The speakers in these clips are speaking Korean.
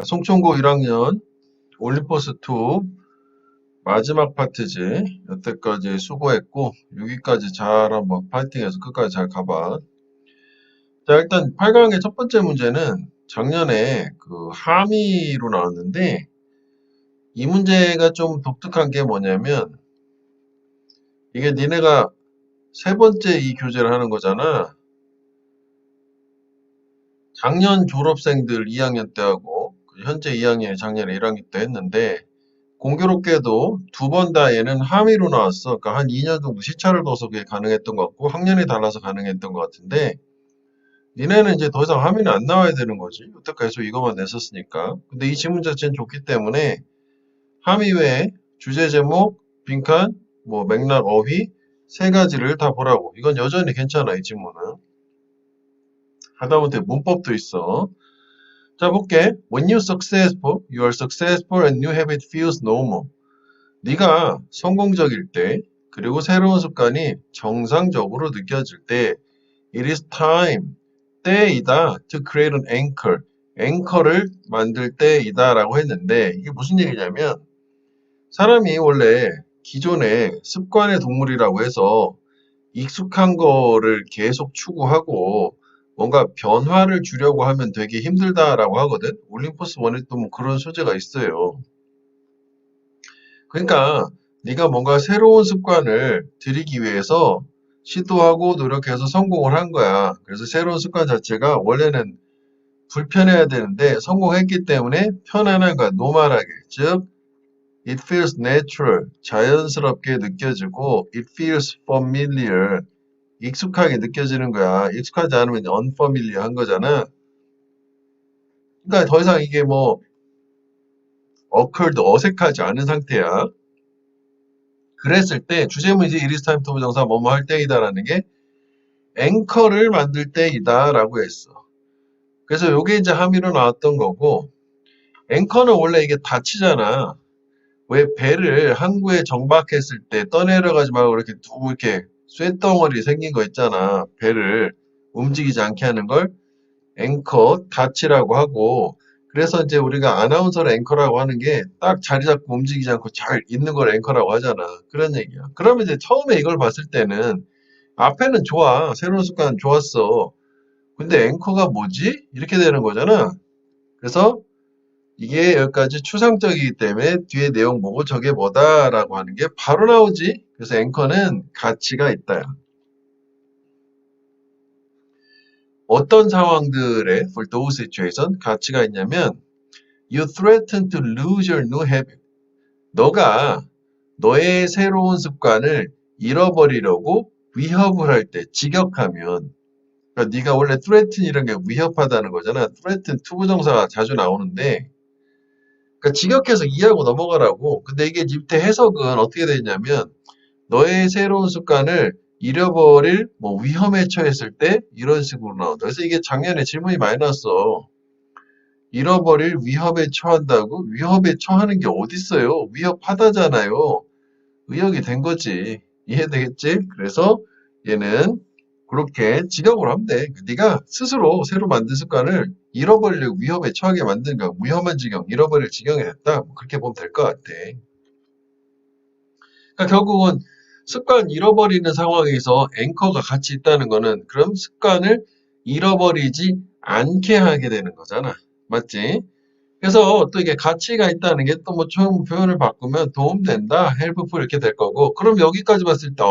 송천고 1학년 올림포스 2 마지막 파트지. 여태까지 수고했고 여기까지 잘 한번 파이팅해서 끝까지 잘 가봐. 자, 일단 8강의 첫 번째 문제는 작년에 그 함의로 나왔는데 이 문제가 좀 독특한 게 뭐냐면 이게 니네가 세 번째 이 교재를 하는 거잖아. 작년 졸업생들 2학년 때 하고 현재 2학년이 작년에 1학년 때 했는데 공교롭게도 두 번 다 얘는 함의로 나왔어. 그러니까 한 2년 정도 시차를 둬서 그게 가능했던 것 같고 학년이 달라서 가능했던 것 같은데 니네는 이제 더 이상 함의는 안 나와야 되는 거지. 여태까지 계속 이것만 냈었으니까. 근데 이 지문 자체는 좋기 때문에 함의 외에 주제 제목, 빈칸, 뭐 맥락, 어휘 세 가지를 다 보라고. 이건 여전히 괜찮아, 이 지문은. 하다못해 문법도 있어. 자, 볼게. When you're successful, you are successful and new habit feels normal. 네가 성공적일 때, 그리고 새로운 습관이 정상적으로 느껴질 때, it is time, 때이다, to create an anchor, 앵커를 만들 때이다 라고 했는데, 이게 무슨 얘기냐면, 사람이 원래 기존에 습관의 동물이라고 해서 익숙한 거를 계속 추구하고 뭔가 변화를 주려고 하면 되게 힘들다라고 하거든. 올림포스 1에 또 뭐 그런 소재가 있어요. 그러니까 네가 뭔가 새로운 습관을 들이기 위해서 시도하고 노력해서 성공을 한 거야. 그래서 새로운 습관 자체가 원래는 불편해야 되는데 성공했기 때문에 편안한 거야. 노멀하게. 즉 it feels natural. 자연스럽게 느껴지고 it feels familiar. 익숙하게 느껴지는 거야. 익숙하지 않으면 unfamiliar 한 거잖아. 그러니까 더 이상 이게 뭐 occurred 어색하지 않은 상태야. 그랬을 때 주제문이지 it is time to 부정사 뭐뭐 할 때이다라는 게 앵커를 만들 때이다라고 했어. 그래서 요게 이제 함의로 나왔던 거고 앵커는 원래 이게 닫히잖아. 왜 배를 항구에 정박했을 때 떠내려가지 말고 이렇게 두고 이렇게 쇳덩어리 생긴 거 있잖아. 배를 움직이지 않게 하는 걸 앵커, 닫히라고 하고 그래서 이제 우리가 아나운서를 앵커라고 하는 게 딱 자리 잡고 움직이지 않고 잘 있는 걸 앵커라고 하잖아. 그런 얘기야. 그러면 이제 처음에 이걸 봤을 때는 앞에는 좋아. 새로운 습관 좋았어. 근데 앵커가 뭐지? 이렇게 되는 거잖아. 그래서 이게 여기까지 추상적이기 때문에 뒤에 내용 보고 저게 뭐다라고 하는 게 바로 나오지. 그래서 앵커는 가치가 있다. 어떤 상황들에 for those situation 가치가 있냐면 you threaten to lose your new habit. 너가 너의 새로운 습관을 잃어버리려고 위협을 할 때, 직역하면 그러니까 네가 원래 threaten 이런 게 위협하다는 거잖아. threaten 투부정사가 자주 나오는데 그러니까 직역해서 이해하고 넘어가라고. 근데 이게 밑에 해석은 어떻게 되냐면 너의 새로운 습관을 잃어버릴 뭐 위험에 처했을 때 이런 식으로 나온다. 그래서 이게 작년에 질문이 많이 나왔어. 잃어버릴 위협에 처한다고? 위협에 처하는 게 어딨어요? 위협하다잖아요. 의역이 된 거지. 이해되겠지? 그래서 얘는 그렇게 직역을 하면 돼. 네가 스스로 새로 만든 습관을 잃어버리려고 위협에 처하게 만든 거야. 위험한 지경, 잃어버릴 지경이 됐다. 뭐 그렇게 보면 될 것 같아. 그러니까 결국은 습관 잃어버리는 상황에서 앵커가 같이 있다는 거는 그럼 습관을 잃어버리지 않게 하게 되는 거잖아. 맞지? 그래서 또 이게 가치가 있다는 게 또 뭐 처음 표현을 바꾸면 도움된다, helpful 이렇게 될 거고 그럼 여기까지 봤을 때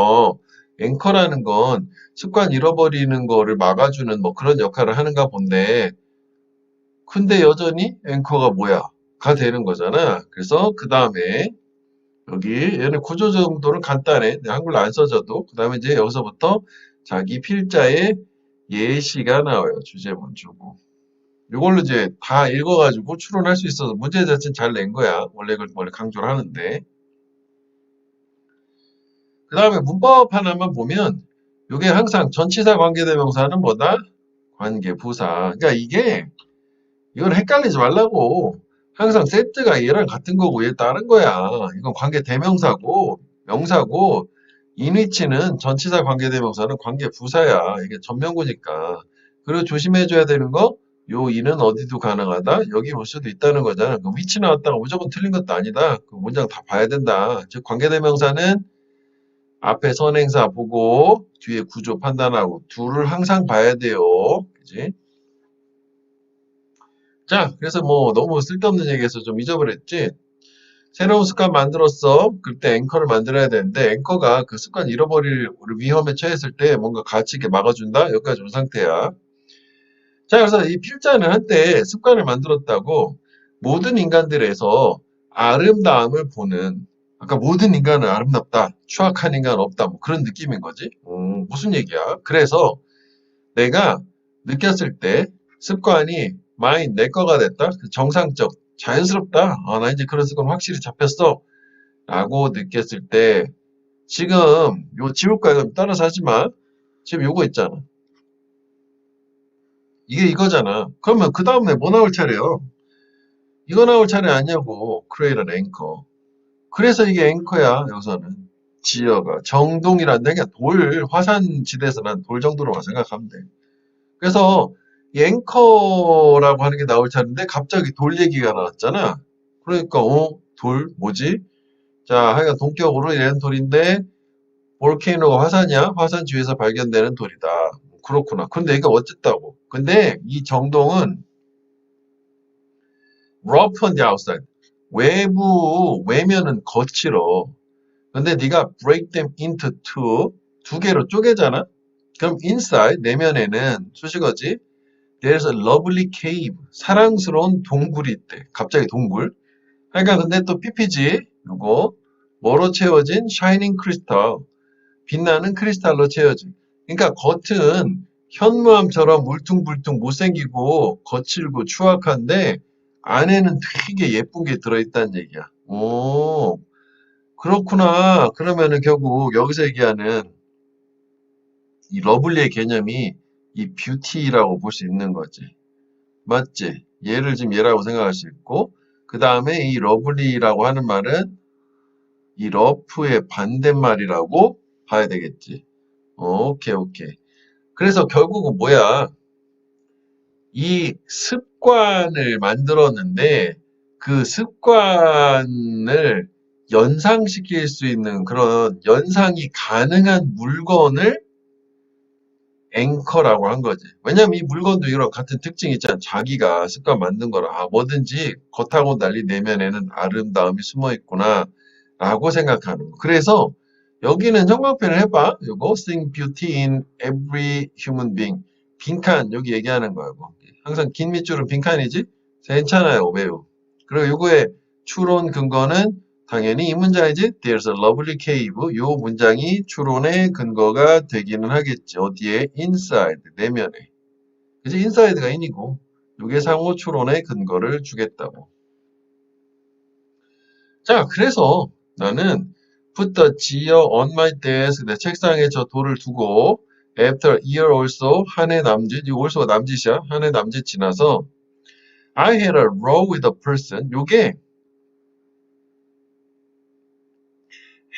앵커라는 건 습관 잃어버리는 거를 막아주는 뭐 그런 역할을 하는가 본데 근데 여전히 앵커가 뭐야? 가 되는 거잖아. 그래서 그 다음에 여기 얘는 구조 정도는 간단해. 한글로 안 써져도 그 다음에 이제 여기서부터 자기 필자의 예시가 나와요. 주제문 주고. 이걸로 이제 다 읽어가지고 추론할 수 있어서 문제 자체는 잘 낸 거야. 원래 이걸 원래 강조를 하는데. 그 다음에 문법 하나만 보면 이게 항상 전치사 관계대명사는 뭐다? 관계부사. 그러니까 이건 헷갈리지 말라고. 항상 세트가 얘랑 같은 거고 얘 다른 거야. 이건 관계대명사고 명사고 인위치는 전치사 관계대명사는 관계부사야. 이게 전명구니까. 그리고 조심해줘야 되는 거 요 이는 어디도 가능하다. 여기 올 수도 있다는 거잖아. 그 위치 나왔다가 무조건 틀린 것도 아니다. 그 문장 다 봐야 된다. 즉 관계대명사는 앞에 선행사 보고 뒤에 구조 판단하고 둘을 항상 봐야 돼요. 그지? 자, 그래서 뭐 너무 쓸데없는 얘기해서 좀 잊어버렸지. 새로운 습관 만들었어. 그때 앵커를 만들어야 되는데 앵커가 그 습관 잃어버릴 위험에 처했을 때 뭔가 같이 이렇게 막아준다. 여기까지 온 상태야. 자, 그래서 이 필자는 한때 습관을 만들었다고 모든 인간들에서 아름다움을 보는, 아까 모든 인간은 아름답다, 추악한 인간은 없다, 뭐 그런 느낌인 거지. 무슨 얘기야? 그래서 내가 느꼈을 때 습관이 마인 내 거가 됐다, 정상적, 자연스럽다. 아, 나 이제 그런 습관 확실히 잡혔어. 라고 느꼈을 때 지금 요 지울 거야. 따라서 하지 마. 지금 요거 있잖아. 이게 이거잖아. 그러면 그 다음에 뭐 나올 차례요? 이거 나올 차례 아니냐고. create an anchor. 그래서 이게 앵커야. 여기서는 지어가 정동이란 게 돌 화산 지대에서 난 돌 정도로만 생각하면 돼. 그래서 이 앵커라고 하는 게 나올 차례인데 갑자기 돌 얘기가 나왔잖아. 그러니까 돌 뭐지? 자, 하여간 동격으로 이런 돌인데 볼케이노가 화산이야? 화산 주위에서 발견되는 돌이다. 그렇구나. 근데 이게 어쨌다고? 근데 이 정동은 rough on the outside. 외면은 거칠어. 근데 네가 break them into two, 두 개로 쪼개잖아? 그럼 inside, 내면에는 수식어지. There's a lovely cave. 사랑스러운 동굴이 있대. 갑자기 동굴. 그러니까 근데 또 PPG, 요거. 뭐로 채워진? shining crystal. 빛나는 크리스탈로 채워진. 그러니까 겉은 현무암처럼 울퉁불퉁 못생기고 거칠고 추악한데 안에는 되게 예쁜 게 들어있다는 얘기야. 오, 그렇구나. 그러면은 결국 여기서 얘기하는 이 러블리의 개념이 이 뷰티라고 볼 수 있는 거지. 맞지? 얘를 지금 얘라고 생각할 수 있고, 그 다음에 이 러블리라고 하는 말은 이 러프의 반대말이라고 봐야 되겠지. 오케이, 오케이. 그래서 결국은 뭐야? 이 습관을 만들었는데 그 습관을 연상시킬 수 있는 그런 연상이 가능한 물건을 앵커라고 한 거지. 왜냐면 이 물건도 이런 같은 특징이 있잖아. 자기가 습관 만든 거라. 아, 뭐든지 겉하고 달리 내면에는 아름다움이 숨어 있구나. 라고 생각하는 거. 그래서 여기는 형광펜을 해봐. 요거 seeing beauty in every human being. 빈칸 여기 얘기하는 거야. 뭐. 항상 긴 밑줄은 빈칸이지? 괜찮아요. 매우. 그리고 요거의 추론 근거는 당연히 이 문장이지. There's a lovely cave. 요 문장이 추론의 근거가 되기는 하겠지. 어디에? Inside. 내면에. 그치? Inside가 in이고 요게 상호 추론의 근거를 주겠다고. 자, 그래서 나는 put the gear on my desk. 내 책상에 저 돌을 두고 after a year also 한 해 남짓, 이 also가 남짓이야. 한 해 남짓 지나서 I had a row with a person. 요게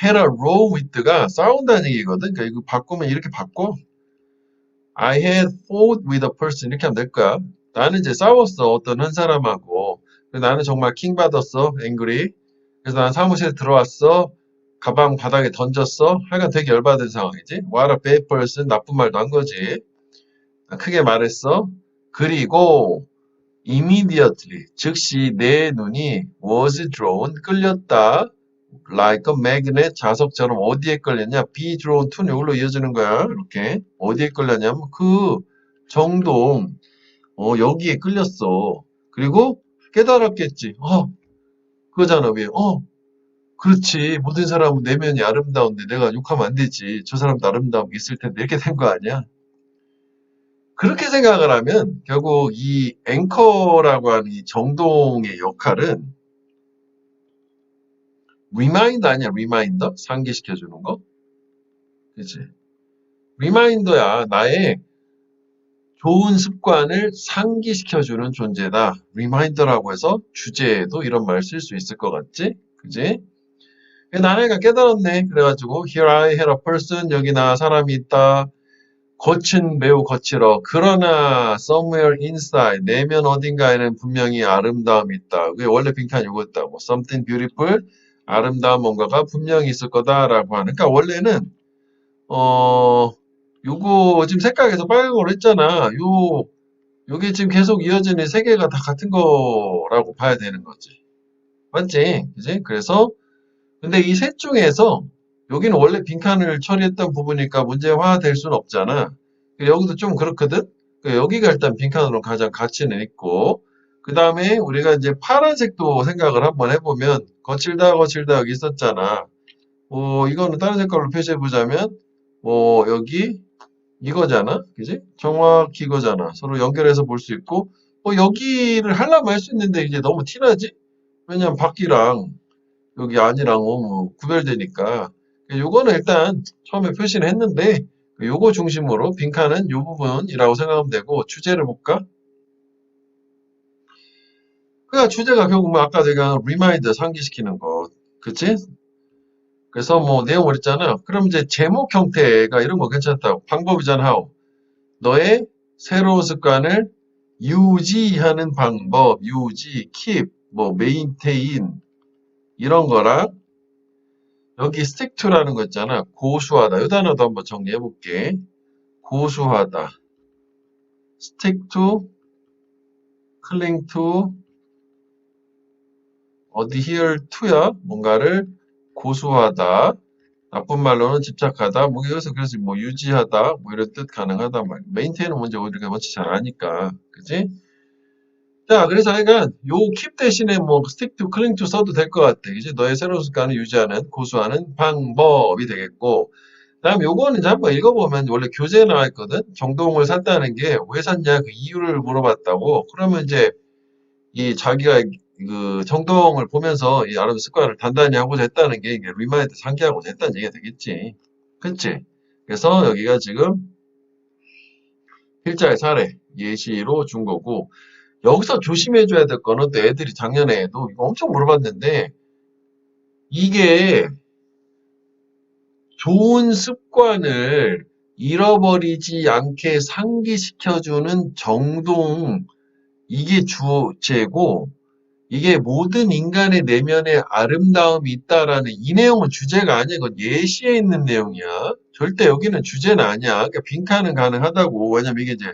had a row with가 싸운다는 얘기거든. 그러니까 이거 바꾸면 이렇게 바꿔. I had fought with a person 이렇게 하면 될 거야. 나는 이제 싸웠어. 어떤 한 사람하고. 나는 정말 킹 받았어. angry. 그래서 난 사무실에 들어왔어. 가방 바닥에 던졌어. 하여간 되게 열받은 상황이지. What a bad person. 나쁜 말도 한 거지. 크게 말했어. 그리고 immediately 즉시 내 눈이 was drawn 끌렸다. like a magnet 자석처럼 어디에 끌렸냐? be drawn to 이걸로 이어지는 거야. 이렇게 어디에 끌렸냐면 그 정동 여기에 끌렸어. 그리고 깨달았겠지. 그거잖아. 왜? 그렇지. 모든 사람은 내면이 아름다운데 내가 욕하면 안 되지. 저 사람도 아름다운 게 있을 텐데 이렇게 된 거 아니야? 그렇게 생각을 하면 결국 이 앵커라고 하는 이 정동의 역할은 리마인더 아니야? 리마인더? 상기시켜주는 거? 그치? 리마인더야. 나의 좋은 습관을 상기시켜주는 존재다. 리마인더라고 해서 주제에도 이런 말 쓸 수 있을 것 같지? 그지? 나는 애가 깨달았네. 그래가지고 here I had a person. 여기 나 사람이 있다. 겉은 매우 거칠어. 그러나 somewhere inside 내면 어딘가에는 분명히 아름다움이 있다. 그게 원래 빈칸 요거였다. 뭐 something beautiful 아름다운 뭔가가 분명히 있을 거다라고 하는. 그러니까 원래는 요거 지금 색깔 계속 빨간거로 했잖아. 요게 지금 계속 이어지는 세 개가 다 같은 거라고 봐야 되는 거지. 맞지? 그지? 그래서 근데 이 셋 중에서 여기는 원래 빈칸을 처리했던 부분이니까 문제화될 수는 없잖아. 여기도 좀 그렇거든? 여기가 일단 빈칸으로 가장 가치는 있고, 그 다음에 우리가 이제 파란색도 생각을 한번 해보면, 거칠다 여기 있었잖아. 이거는 다른 색깔로 표시해보자면, 여기 이거잖아. 그지? 정확히 이거잖아. 서로 연결해서 볼 수 있고, 여기를 하려면 할 수 있는데 이제 너무 티나지? 왜냐면 밖이랑 여기 아니랑 너무 구별되니까. 요거는 일단 처음에 표시를 했는데, 요거 중심으로 빈칸은 요 부분이라고 생각하면 되고, 주제를 볼까? 그러니까 주제가 결국 뭐 아까 내가 리마인드 상기시키는 거. 그치? 그래서 뭐 내용을 했잖아. 그럼 이제 제목 형태가 이런 거 괜찮다고. 방법이잖아, how. 너의 새로운 습관을 유지하는 방법, 유지, keep, 뭐 maintain 이런 거랑 여기 stick to라는 거 있잖아. 고수하다. 이 단어도 한번 정리해 볼게. 고수하다. stick to, cling to, adhere to야. 뭔가를 고수하다. 나쁜 말로는 집착하다. 뭐 여기서 그래서 뭐 유지하다. 뭐 이런 뜻 가능하다 말. 메인테인은 먼저 우리가 먼저 잘 아니까. 그지? 자, 그래서 하여간 요 keep 대신에 뭐 stick to, cling to 써도 될 것 같아. 그지? 너의 새로운 습관을 유지하는, 고수하는 방법이 되겠고. 다음 요거는 이제 한번 읽어보면 원래 교재에 나와 있거든. 정동을 샀다는 게 왜 샀냐 그 이유를 물어봤다고. 그러면 이제 이 자기가 그 정동을 보면서 이 아름 습관을 단단히 하고자 했다는 게 이게 리마인드 상기하고자 했다는 얘기가 되겠지. 그치? 그래서 여기가 지금 필자의 사례 예시로 준 거고 여기서 조심해줘야 될 거는 또 애들이 작년에도 이거 엄청 물어봤는데 이게 좋은 습관을 잃어버리지 않게 상기시켜주는 정동, 이게 주제고, 이게 모든 인간의 내면에 아름다움이 있다라는 이 내용은 주제가 아니야. 이건 예시에 있는 내용이야. 절대 여기는 주제는 아니야. 그러니까 빈칸은 가능하다고. 왜냐면 이게 이제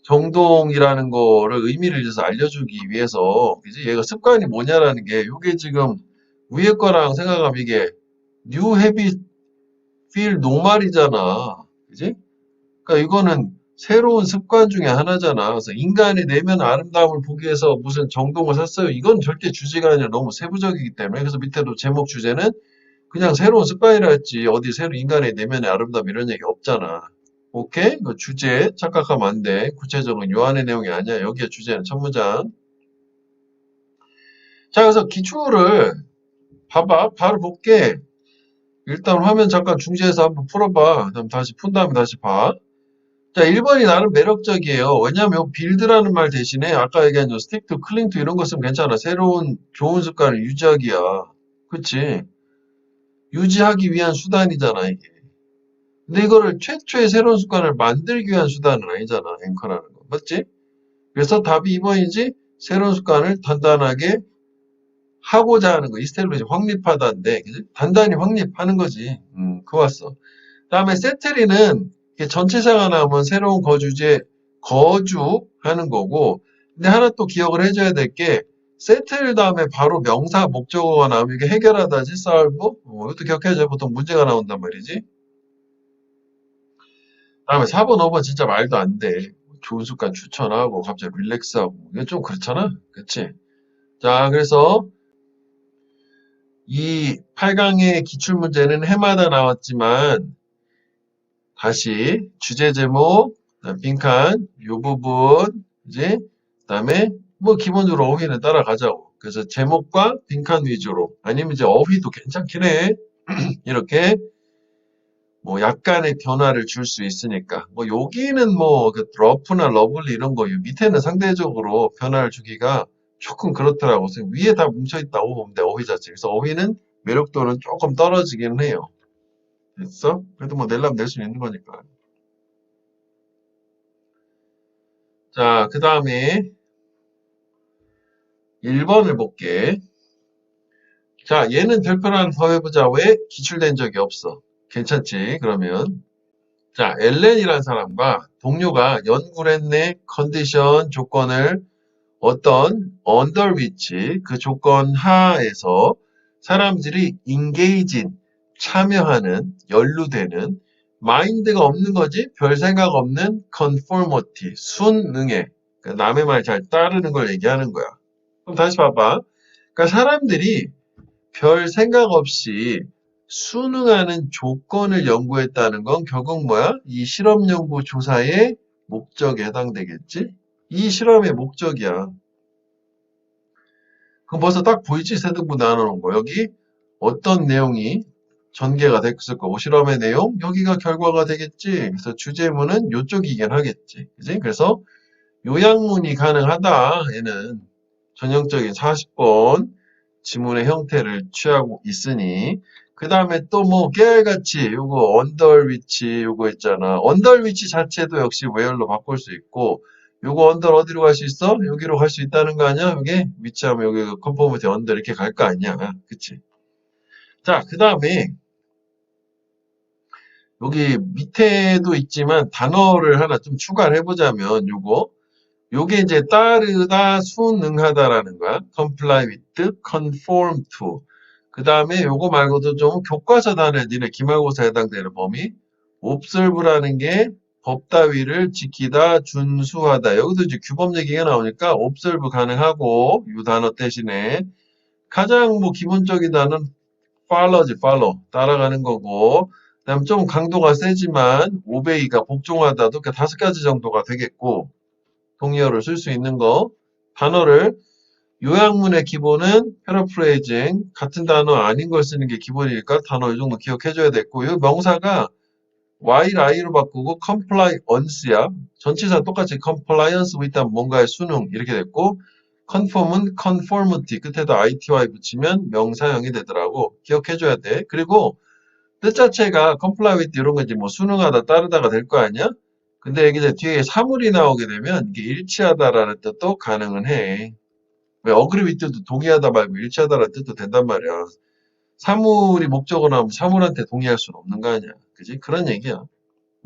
정동이라는 거를 의미를 줘서 알려주기 위해서, 그지? 얘가 습관이 뭐냐라는 게, 이게 지금 위에 거랑 생각하면 이게 new habit feel 노말이잖아. 그지? 그러니까 이거는 새로운 습관 중에 하나잖아. 그래서 인간의 내면 아름다움을 보기 위해서 무슨 정동을 샀어요. 이건 절대 주제가 아니라 너무 세부적이기 때문에. 그래서 밑에도 제목 주제는 그냥 새로운 습관이라 했지. 어디 새로 인간의 내면의 아름다움 이런 얘기 없잖아. 오케이? 그 주제 착각하면 안 돼. 구체적으로 요한의 내용이 아니야. 여기에 주제는 첫 문장. 자, 그래서 기초를 봐봐. 바로 볼게. 일단 화면 잠깐 중지해서 한번 풀어봐. 그다음 다시 푼 다음에 다시 봐. 자, 1번이 나름 매력적이에요. 왜냐면 빌드라는 말 대신에 아까 얘기한 스틱 투, 클링 투 이런 거 쓰면 괜찮아. 새로운 좋은 습관을 유지하기야. 그치? 유지하기 위한 수단이잖아, 이게. 근데 이거를 최초의 새로운 습관을 만들기 위한 수단은 아니잖아, 앵커라는 거. 맞지? 그래서 답이 2번이지, 새로운 습관을 단단하게 하고자 하는 거. 이스텔로지 확립하다인데, 그치? 단단히 확립하는 거지. 그거 왔어. 다음에 세트리는 전체사가 나오면 새로운 거주지에 거주하는 거고 근데 하나 또 기억을 해줘야 될 게 세틀 다음에 바로 명사 목적어가 나오면 이게 해결하다지 solve 이것도 기억해줘야 보통 문제가 나온단 말이지. 다음에 4번 5번 진짜 말도 안 돼. 좋은 습관 추천하고 갑자기 릴렉스하고 이건 좀 그렇잖아. 그치? 자 그래서 이 8강의 기출문제는 해마다 나왔지만 다시 주제 제목, 빈칸, 요 부분, 이제 그다음에 뭐 기본적으로 어휘는 따라가자고. 그래서 제목과 빈칸 위주로 아니면 이제 어휘도 괜찮긴 해. 이렇게 뭐 약간의 변화를 줄 수 있으니까. 뭐 여기는 뭐 그 러프나 러블리 이런 거 밑에는 상대적으로 변화를 주기가 조금 그렇더라고. 그래서 위에 다 뭉쳐 있다고 보면 돼. 어휘 자체. 그래서 어휘는 매력도는 조금 떨어지긴 해요. 됐어? 그래도 뭐 낼라면 낼 수 있는 거니까. 자, 그 다음에 1번을 볼게. 자, 얘는 별표를 하나 더 해보자. 왜? 기출된 적이 없어. 괜찮지? 그러면. 자, 엘렌이라는 사람과 동료가 연구를 했네. 컨디션 조건을 어떤 under which 그 조건 하에서 사람들이 engage 참여하는, 연루되는 마인드가 없는 거지. 별 생각 없는 conformity, 순응해. 그러니까 남의 말 잘 따르는 걸 얘기하는 거야. 그럼 다시 봐봐. 그러니까 사람들이 별 생각 없이 순응하는 조건을 연구했다는 건 결국 뭐야? 이 실험 연구 조사의 목적에 해당되겠지? 이 실험의 목적이야. 그럼 벌써 딱 보이지? 세 등분 나눠놓은 거. 여기 어떤 내용이 전개가 됐을 거고, 실험의 내용, 여기가 결과가 되겠지. 그래서 주제문은 요쪽이긴 하겠지. 그지? 그래서 요약문이 가능하다. 얘는 전형적인 40번 지문의 형태를 취하고 있으니, 그 다음에 또 뭐 깨알같이 요거 언더 위치 요거 있잖아. 언더 위치 자체도 역시 where로 바꿀 수 있고, 요거 언더 어디로 갈 수 있어? 여기로 갈 수 있다는 거 아니야? 여기 위치하면 여기 컨포미티 언더 이렇게 갈 거 아니야? 그치? 자, 그 다음에 여기 밑에도 있지만 단어를 하나 좀 추가를 해보자면 요게 이제 따르다, 순응하다라는 거야. comply with, conform to. 그 다음에 요거 말고도 좀 교과서 단어, 니네 기말고사에 해당되는 범위. observe라는 게 법 따위를 지키다, 준수하다. 여기도 이제 규범 얘기가 나오니까 observe 가능하고, 요 단어 대신에 가장 뭐 기본적인 단어는 follow지, follow. 따라가는 거고. 그다음 좀 강도가 세지만 obey가 복종하다도 그 5가지 정도가 되겠고, 동의어를 쓸 수 있는 거. 단어를 요약문의 기본은 paraphrasing, 같은 단어 아닌 걸 쓰는 게 기본이니까 단어 이 정도 기억해줘야 됐고, 이 명사가 while I로 바꾸고 compliance야. 전치사 똑같이 compliance with 뭔가의 순응 이렇게 됐고, conform은 conformity 끝에다 ITY 붙이면 명사형이 되더라고. 기억해줘야 돼. 그리고 뜻 자체가 comply with 이런 거지 뭐 순응하다 따르다가 될 거 아니야? 근데 이게 이제 뒤에 사물이 나오게 되면 이게 일치하다라는 뜻도 가능은 해. 왜 agree with도 동의하다 말고 일치하다라는 뜻도 된단 말이야. 사물이 목적어 나오면 사물한테 동의할 수는 없는 거 아니야. 그지? 그런 얘기야.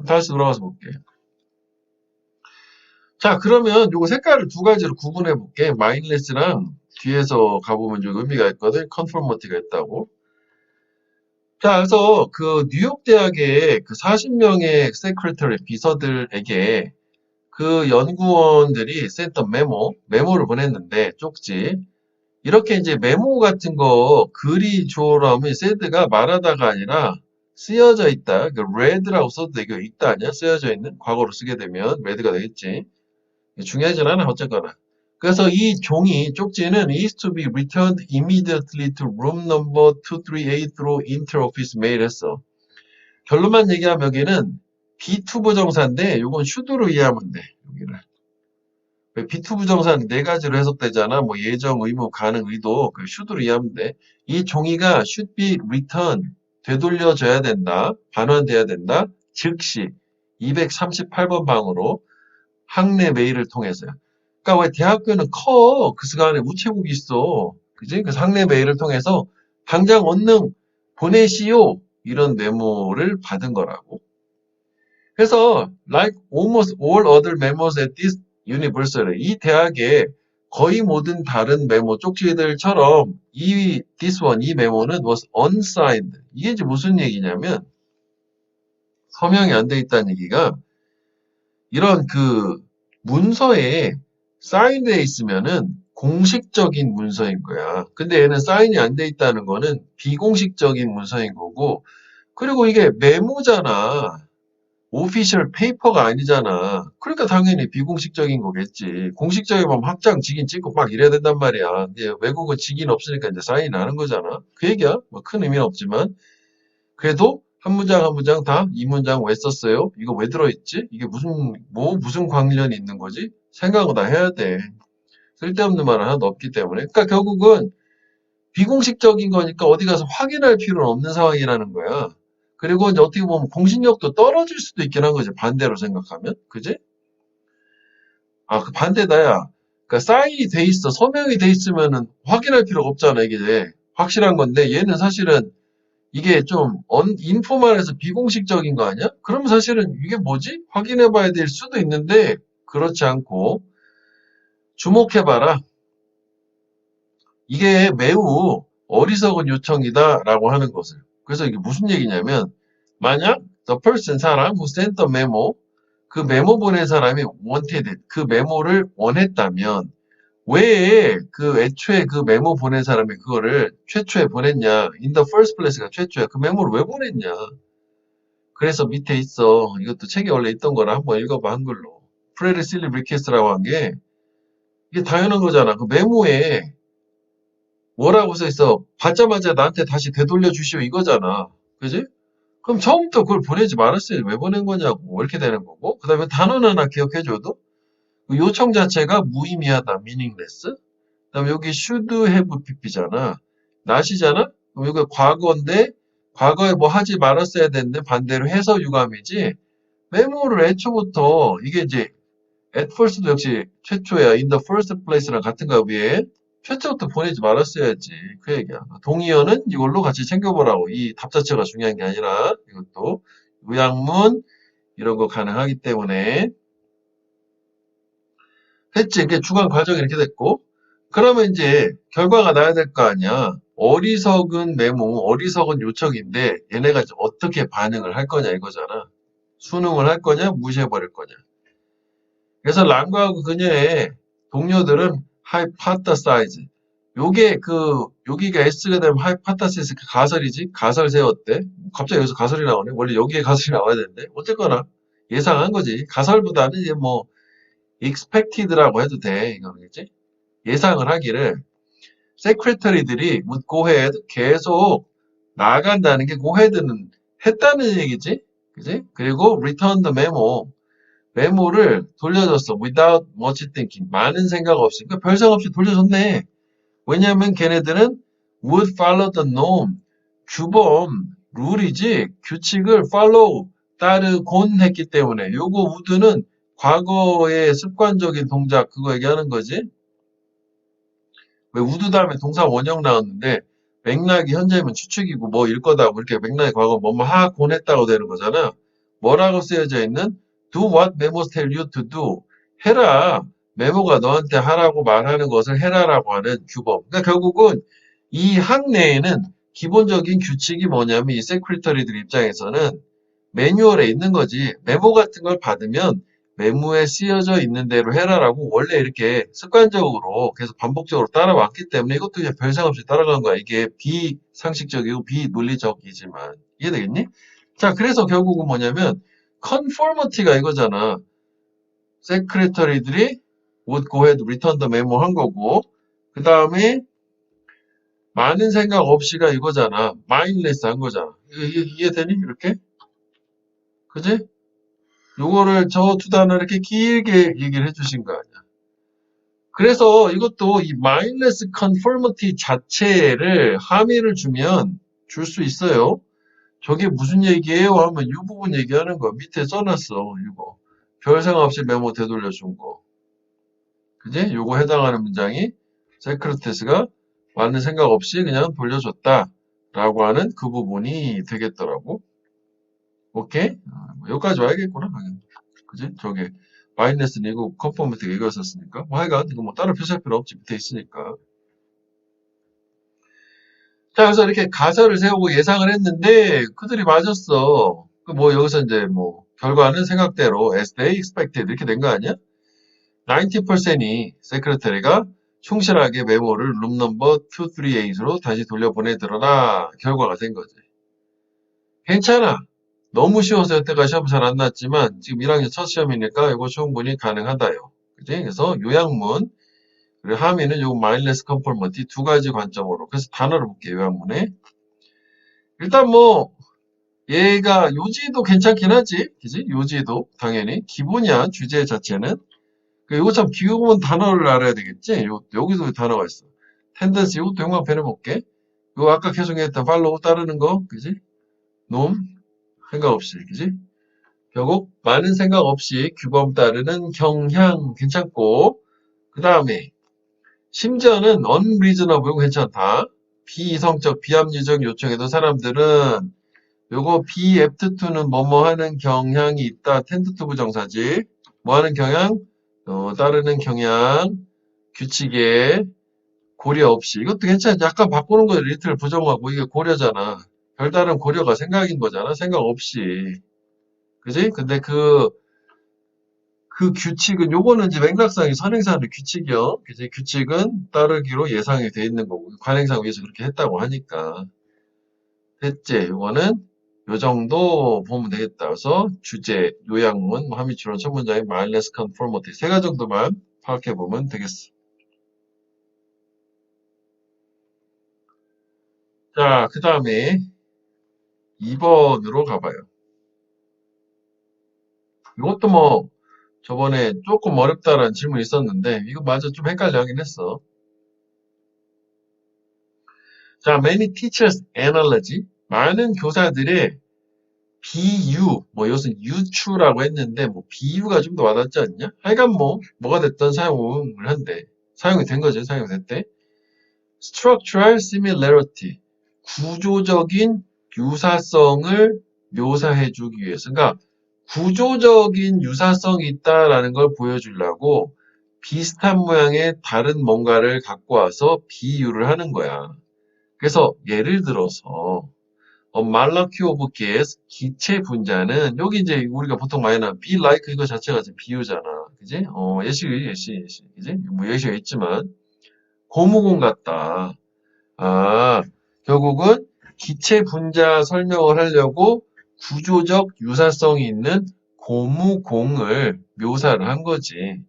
다시 돌아가서 볼게. 자, 그러면 요거 색깔을 두 가지로 구분해 볼게. mindless랑 뒤에서 가보면 좀 의미가 있거든. conformity가 있다고. 자, 그래서 그 뉴욕 대학의 그 40명의 세크레터리 비서들에게 그 연구원들이 센터 메모를 보냈는데 쪽지. 이렇게 이제 메모 같은 거 글이 줘라면 세드가 말하다가 아니라 쓰여져 있다. 그 read라고 써도 되고 있다 아니야? 쓰여져 있는 과거로 쓰게 되면 read가 되겠지. 중요하진 않아 어쨌거나. 그래서 이 종이 쪽지는 is to be returned immediately to room number 238 through interoffice mail 했어. 결론만 얘기하면 여기는 B2 부정사인데 이건 should로 이해하면 돼. 여기를. B2 부정사는 네 가지로 해석되잖아. 뭐 예정, 의무, 가능, 의도. 그 should로 이해하면 돼. 이 종이가 should be returned 되돌려져야 된다. 반환돼야 된다. 즉시 238번 방으로 학내 메일을 통해서요. 그러니까 왜 대학교는 커. 그 시간에 우체국이 있어. 그지? 그 학내 메일을 통해서 당장 얼른 보내시오. 이런 메모를 받은 거라고. 그래서 like almost all other memos at this university 이 대학의 거의 모든 다른 메모 쪽지들처럼 이 메모는 was unsigned. 이게 이제 무슨 얘기냐면 서명이 안 돼 있다는 얘기가 이런 그 문서에 사인돼 있으면은 공식적인 문서인 거야. 근데 얘는 사인이 안 돼 있다는 거는 비공식적인 문서인 거고, 그리고 이게 메모잖아. 오피셜 페이퍼가 아니잖아. 그러니까 당연히 비공식적인 거겠지. 공식적이면 확장, 직인 찍고 막 이래야 된단 말이야. 근데 외국은 직인 없으니까 이제 사인 하는 거잖아. 그 얘기야. 뭐 큰 의미는 없지만. 그래도 한 문장 한 문장 다 이 문장 왜 썼어요? 이거 왜 들어있지? 이게 무슨 관련이 있는 거지? 생각을 다 해야 돼. 쓸데없는 말 하나도 없기 때문에. 그러니까 결국은 비공식적인 거니까 어디 가서 확인할 필요는 없는 상황이라는 거야. 그리고 이제 어떻게 보면 공신력도 떨어질 수도 있긴 한 거지. 반대로 생각하면. 그지? 그 반대다, 야. 그러니까 사인이 돼 있어. 서명이 돼 있으면은 확인할 필요가 없잖아, 이게. 확실한 건데, 얘는 사실은 이게 좀 인포멀해서 비공식적인 거 아니야? 그럼 사실은 이게 뭐지? 확인해 봐야 될 수도 있는데, 그렇지 않고, 주목해봐라. 이게 매우 어리석은 요청이다라고 하는 것을. 그래서 이게 무슨 얘기냐면, 만약 the person 사람 who sent the memo 그 메모 보낸 사람이 wanted 그 메모를 원했다면 왜 그 애초에 그 메모 보낸 사람이 그거를 최초에 보냈냐? in the first place가 최초야. 그 메모를 왜 보냈냐? 그래서 밑에 있어. 이것도 책에 원래 있던 거라 한번 읽어봐 한글로. 프레리실리 리퀘스트라고 한 게 이게 당연한 거잖아. 그 메모에 뭐라고 써 있어? 받자마자 나한테 다시 되돌려 주시오 이거잖아. 그지? 그럼 처음부터 그걸 보내지 말았어요. 왜 보낸 거냐고. 이렇게 되는 거고. 그 다음에 단원 하나 기억해줘도 그 요청 자체가 무의미하다. meaningless. 그다음에 여기 should have pp잖아. not이잖아? 그럼 여기 과거인데 과거에 뭐 하지 말았어야 되는데 반대로 해서 유감이지. 메모를 애초부터 이게 이제 at first도 역시 최초야. in the first place랑 같은 거 위에 최초부터 보내지 말았어야지. 그 얘기야. 동의어는 이걸로 같이 챙겨보라고. 이 답 자체가 중요한 게 아니라 이것도 요약문 이런 거 가능하기 때문에 했지. 이게 주관 과정이 이렇게 됐고 그러면 이제 결과가 나야 될 거 아니야. 어리석은 메모, 어리석은 요청인데 얘네가 이제 어떻게 반응을 할 거냐 이거잖아. 수능을 할 거냐, 무시해버릴 거냐. 그래서 랑과하고 그녀의 동료들은 hypothesize. 요게 여기가 S가 되면 hypothesis 그 가설이지? 가설 세웠대. 갑자기 여기서 가설이 나오네. 원래 여기에 가설이 나와야 되는데. 어쨌거나 예상한 거지. 가설보다는 이제 뭐 expected라고 해도 돼. 이거겠지? 예상을 하기를 세크레터리들이 go ahead 계속 나아간다는 게 go ahead는 했다는 얘기지. 그지? 그리고 return the memo. 메모를 돌려줬어. without much thinking. 많은 생각 없이. 그러니까 별 생각 없이 돌려줬네. 왜냐면 걔네들은 would follow the norm. 규범, 룰이지 규칙을 follow, 따르곤 했기 때문에 요거 would는 과거의 습관적인 동작 그거 얘기하는 거지. 왜 우드 다음에 동사 원형 나왔는데 맥락이 현재면 추측이고 뭐 일 거다 뭐 이렇게 맥락이 과거 뭐뭐 하곤 했다고 되는 거잖아. 뭐라고 쓰여져 있는 do what memos tell you to do. 해라. 메모가 너한테 하라고 말하는 것을 해라라고 하는 규범. 그러니까 결국은 이 학내에는 기본적인 규칙이 뭐냐면 이 세크리터리들 입장에서는 매뉴얼에 있는 거지. 메모 같은 걸 받으면 메모에 쓰여져 있는 대로 해라라고 원래 이렇게 습관적으로 계속 반복적으로 따라왔기 때문에 이것도 그냥 별 생각 없이 따라가는 거야. 이게 비상식적이고 비논리적이지만. 이해되겠니? 자, 그래서 결국은 뭐냐면 conformity가 이거잖아. 세크레터리들이 would go ahead, return the memo 한 거고 그 다음에 많은 생각 없이가 이거잖아. mindless 한 거잖아. 이해되니? 이렇게? 그지? 요거를 저 두 단어 이렇게 길게 얘기를 해주신 거 아니야. 그래서 이것도 이 mindless conformity 자체를 함의를 주면 줄 수 있어요. 저게 무슨 얘기예요? 하면 이 부분 얘기하는 거 밑에 써놨어. 이거 별 생각 없이 메모 되돌려 준 거. 그지? 요거 해당하는 문장이 세크레테스가 많은 생각 없이 그냥 돌려줬다 라고 하는 그 부분이 되겠더라고. 오케이? 여기까지 와야겠구나. 그지? 저게 마이너스는 이거 컨포먼트가 이거였었으니까. 뭐 하여간 이거 뭐 따로 표시할 필요 없지. 밑에 있으니까. 자, 그래서 이렇게 가설을 세우고 예상을 했는데 그들이 맞았어. 그 뭐 여기서 이제 뭐 결과는 생각대로 as they expected 이렇게 된 거 아니야? 90%이 세크레터리가 충실하게 메모를 룸 넘버 238으로 다시 돌려보내들어라 결과가 된 거지. 괜찮아. 너무 쉬워서 여태까지 시험 잘 안 났지만 지금 1학년 첫 시험이니까 이거 충분히 가능하다요. 그지? 그래서 요약문 그리고 함의는 요 마일레스 컨포먼티 두 가지 관점으로 그래서 단어를 볼게요. 요약문에 일단 뭐 얘가 요지도 괜찮긴 하지. 그지? 요지도 당연히 기본이야. 주제 자체는 이거 참 기본 단어를 알아야 되겠지? 여기도 단어가 있어. 텐던시 이것도 용납해 볼게. 이거 아까 계속 했던 팔로우 따르는 거 그지? 놈 생각 없이 그지? 결국 많은 생각 없이 규범 따르는 경향 괜찮고 그 다음에 심지어는 unreasonable 괜찮다. 비이성적, 비합리적 요청에도 사람들은 요거 be apt to는 뭐뭐 하는 경향이 있다. tend to 부정사지. 뭐 하는 경향? 따르는 경향, 규칙에 고려 없이. 이것도 괜찮아. 약간 바꾸는 거예요. 리틀 부정하고 이게 고려잖아. 별다른 고려가 생각인 거잖아. 생각 없이. 그지? 근데 그 규칙은 요거는 이제 맥락상의 선행사는 규칙이요. 그지? 규칙은 따르기로 예상이 돼 있는 거고 관행상 위해서 그렇게 했다고 하니까 됐지? 요거는 요 정도 보면 되겠다. 그래서 주제, 요약문, 뭐 함의추론, 첫 문장의 mindless conformity 세 가지 정도만 파악해 보면 되겠어. 자, 그 다음에 2번으로 가봐요. 이것도 뭐 저번에 조금 어렵다라는 질문이 있었는데 이거 맞아 좀 헷갈려 하긴 했어. 자, many teachers analogy 많은 교사들의 비유 뭐 이것은 유추라고 했는데 뭐 비유가 좀 더 와닿지 않냐? 하여간 뭐가 됐든 사용을 한대. 사용이 된 거죠. 사용이 됐대. structural similarity 구조적인 유사성을 묘사해 주기 위해서 그러니까 구조적인 유사성이 있다라는 걸 보여주려고 비슷한 모양의 다른 뭔가를 갖고 와서 비유를 하는 거야. 그래서 예를 들어서 말라키 오브 게스 기체 분자는 여기 이제 우리가 보통 많이 나는 be like 이거 자체가 지금 비유잖아. 그지? 예시. 그지? 뭐 예시가 있지만 고무공 같다. 아, 결국은 기체 분자 설명을 하려고 구조적 유사성이 있는 고무공을 묘사를 한 거지.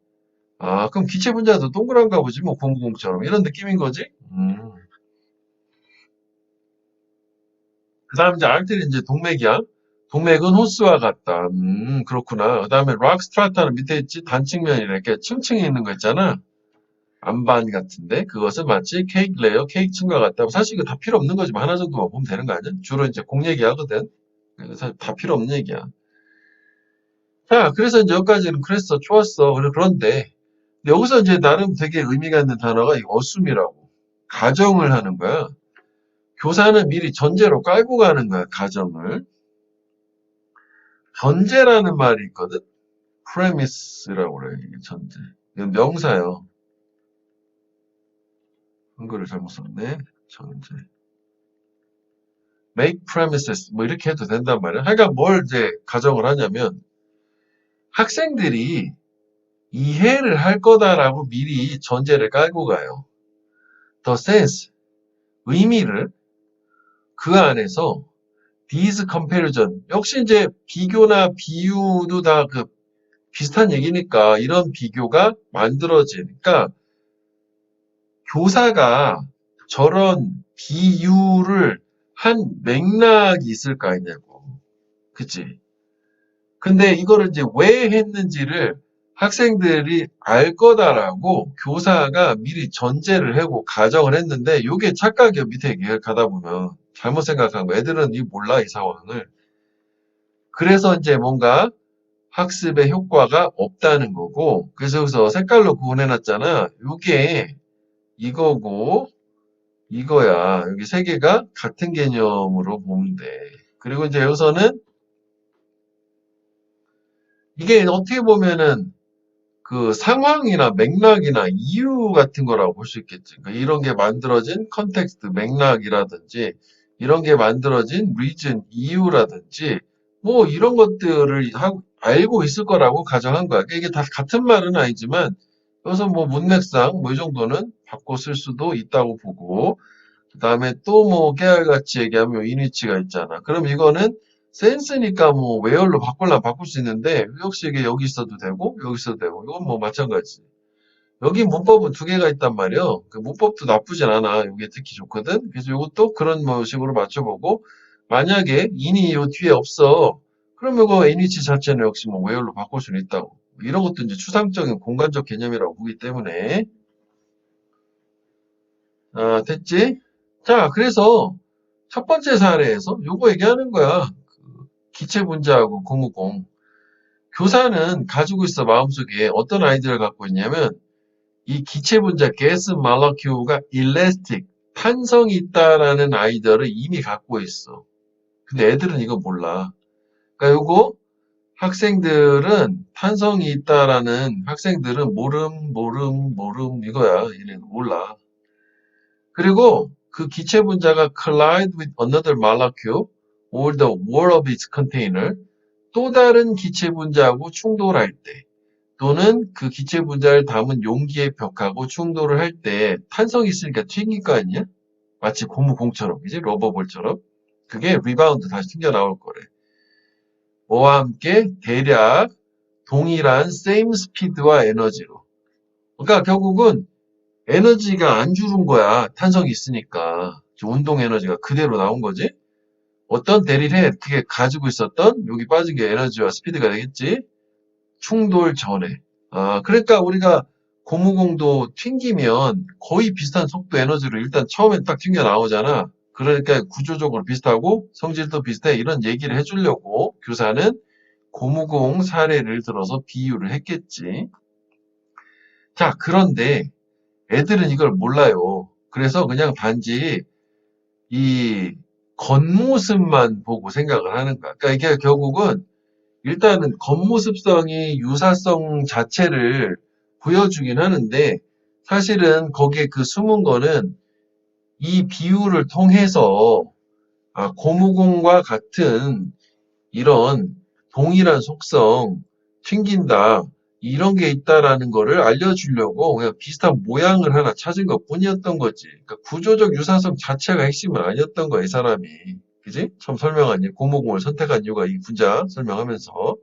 아, 그럼 기체 분자도 동그란가 보지, 뭐, 고무공처럼. 이런 느낌인 거지? 그 다음 이제 알테리 이제 동맥이야. 동맥은 호스와 같다. 그렇구나. 그 다음에 락 스트라타는 밑에 있지, 단층면이 이렇게 층층이 있는 거 있잖아. 안반 같은데 그것은 마치 케이크 레이어, 케이크 층과 같다고 사실 이거 다 필요 없는 거지만 하나 정도만 보면 되는 거 아니야? 주로 이제 공 얘기하거든. 그래서 다 필요 없는 얘기야. 자, 그래서 이제 여기까지는 그랬어. 좋았어. 그런데 여기서 이제 나름 되게 의미가 있는 단어가 이 어순이라고. 가정을 하는 거야. 교사는 미리 전제로 깔고 가는 거야, 가정을. 전제라는 말이 있거든. premise라고 그래, 이게 전제. 이건 명사요. 한글을 잘못 썼네. 전제. make premises 뭐 이렇게 해도 된단 말이야. 하여간 뭘 이제 가정을 하냐면 학생들이 이해를 할 거다라고 미리 전제를 깔고 가요. the sense 의미를 그 안에서 these comparison 역시 이제 비교나 비유도 다 그 비슷한 얘기니까 이런 비교가 만들어지니까 교사가 저런 비유를 한 맥락이 있을 거 아니냐고. 그치? 근데 이거를 이제 왜 했는지를 학생들이 알 거다라고 교사가 미리 전제를 하고 가정을 했는데 이게 착각이야. 밑에 얘기를 가다 보면 잘못 생각한 거. 애들은 이 몰라 이 상황을. 그래서 이제 뭔가 학습의 효과가 없다는 거고 그래서 여기서 색깔로 구분해놨잖아. 이게 이거고 이거야. 여기 세 개가 같은 개념으로 보면 돼. 그리고 이제 여기서는 이게 어떻게 보면은 그 상황이나 맥락이나 이유 같은 거라고 볼 수 있겠지. 그러니까 이런 게 만들어진 컨텍스트, 맥락이라든지 이런 게 만들어진 리즌, 이유라든지 뭐 이런 것들을 알고 있을 거라고 가정한 거야. 그러니까 이게 다 같은 말은 아니지만 여기서 뭐 문맥상 뭐 이 정도는 바꿔 쓸 수도 있다고 보고 그 다음에 또 뭐 깨알같이 얘기하면 이니치가 있잖아. 그럼 이거는 센스니까 뭐 웨어로 바꾸려면 바꿀 수 있는데 역시 이게 여기 있어도 되고 여기 있어도 되고 이건 뭐 마찬가지. 여기 문법은 두 개가 있단 말이에요. 그 문법도 나쁘진 않아. 이게 특히 좋거든. 그래서 이것도 그런 뭐 식으로 맞춰보고 만약에 인이 요 뒤에 없어. 그러면 이거 이니치 자체는 역시 뭐 웨어로 바꿀 수는 있다고. 이런 것도 이제 추상적인 공간적 개념이라고 보기 때문에 아, 됐지? 자, 그래서 첫 번째 사례에서 요거 얘기하는 거야. 기체 분자하고 고무공. 교사는 가지고 있어 마음속에 어떤 아이디어를 갖고 있냐면 이 기체 분자 가스 몰레큘가 일레스틱 탄성이 있다라는 아이디어를 이미 갖고 있어. 근데 애들은 이거 몰라. 그러니까 요거 학생들은 탄성이 있다라는 학생들은 모름 이거야. 얘는 몰라. 그리고 그 기체 분자가 collide with another molecule or the wall of its container 또 다른 기체 분자하고 충돌할 때 또는 그 기체 분자를 담은 용기의 벽하고 충돌을 할 때 탄성이 있으니까 튕길 거 아니야? 마치 고무공처럼, 그지? 러버볼처럼. 그게 리바운드 다시 튕겨 나올 거래. 뭐와 함께 대략 동일한 same speed와 에너지로. 그러니까 결국은 에너지가 안 줄은 거야. 탄성이 있으니까. 운동 에너지가 그대로 나온 거지. 어떤 대리를 그게 가지고 있었던 여기 빠진 게 에너지와 스피드가 되겠지. 충돌 전에. 그러니까 우리가 고무공도 튕기면 거의 비슷한 속도 에너지로 일단 처음엔 딱 튕겨 나오잖아. 그러니까 구조적으로 비슷하고 성질도 비슷해. 이런 얘기를 해주려고 교사는 고무공 사례를 들어서 비유를 했겠지. 자, 그런데 애들은 이걸 몰라요. 그래서 그냥 단지 이 겉모습만 보고 생각을 하는 거야. 그러니까 이게 결국은 일단은 겉모습성이 유사성 자체를 보여주긴 하는데 사실은 거기에 그 숨은 거는 이 비유를 통해서 고무공과 같은 이런 동일한 속성, 튕긴다, 이런 게 있다라는 거를 알려주려고 그냥 비슷한 모양을 하나 찾은 것 뿐이었던 거지. 그러니까 구조적 유사성 자체가 핵심은 아니었던 거야, 이 사람이. 그지? 처음 설명한 고무공을 선택한 이유가 이 분자 설명하면서.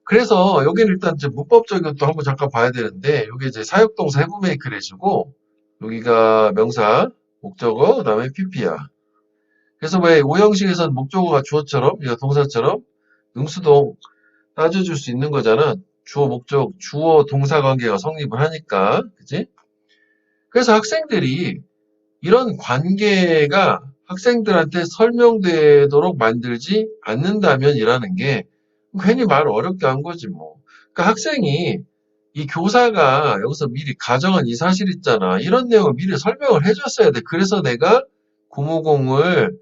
그래서 여기는 일단 이제 문법적인 것도 한번 잠깐 봐야 되는데, 여기 이제 사역동사 have make를 해주고, 여기가 명사, 목적어, 그 다음에 pp야. 그래서 왜 오형식에서는 목적어가 주어처럼, 이거 동사처럼 응수동 따져줄 수 있는 거잖아. 주어, 목적, 주어, 동사 관계가 성립을 하니까. 그지? 그래서 학생들이 이런 관계가 학생들한테 설명되도록 만들지 않는다면이라는 게 괜히 말 어렵게 한 거지 뭐. 그러니까 학생이 이 교사가 여기서 미리 가정한 이 사실 있잖아. 이런 내용을 미리 설명을 해줬어야 돼. 그래서 내가 고무공을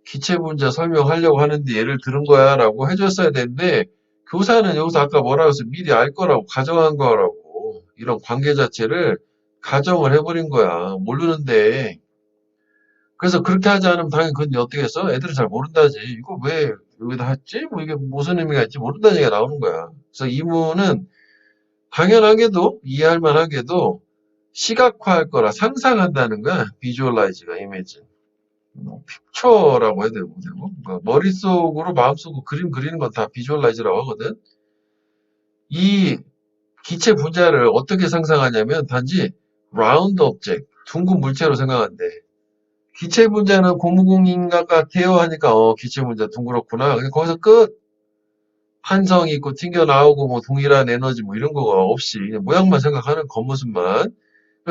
기체 분자 설명하려고 하는데 예를 들은 거야 라고 해줬어야 되는데 교사는 여기서 아까 뭐라고 해서 미리 알 거라고 가정한 거라고 이런 관계 자체를 가정을 해버린 거야. 모르는데 그래서 그렇게 하지 않으면 당연히 그건 어떻게 했어? 애들은 잘 모른다지. 이거 왜 여기다 했지? 뭐 이게 무슨 의미가 있지? 모른다는 얘기가 나오는 거야. 그래서 이문은 당연하게도 이해할 만하게도 시각화할 거라 상상한다는 거야. 비주얼라이즈가 이미지. 픽처라고 해야 되고, 그러니까 머릿속으로 마음속으로 그림 그리는 건 다 비주얼라이즈라고 하거든. 이 기체 분자를 어떻게 상상하냐면 단지 라운드 오브젝트, 둥근 물체로 생각한대. 기체 분자는 고무공인 것 같아요 하니까 기체 분자 둥그렇구나. 그냥 거기서 끝. 탄성이 있고 튕겨 나오고 뭐 동일한 에너지 뭐 이런 거가 없이 그냥 모양만 생각하는 겉모습만.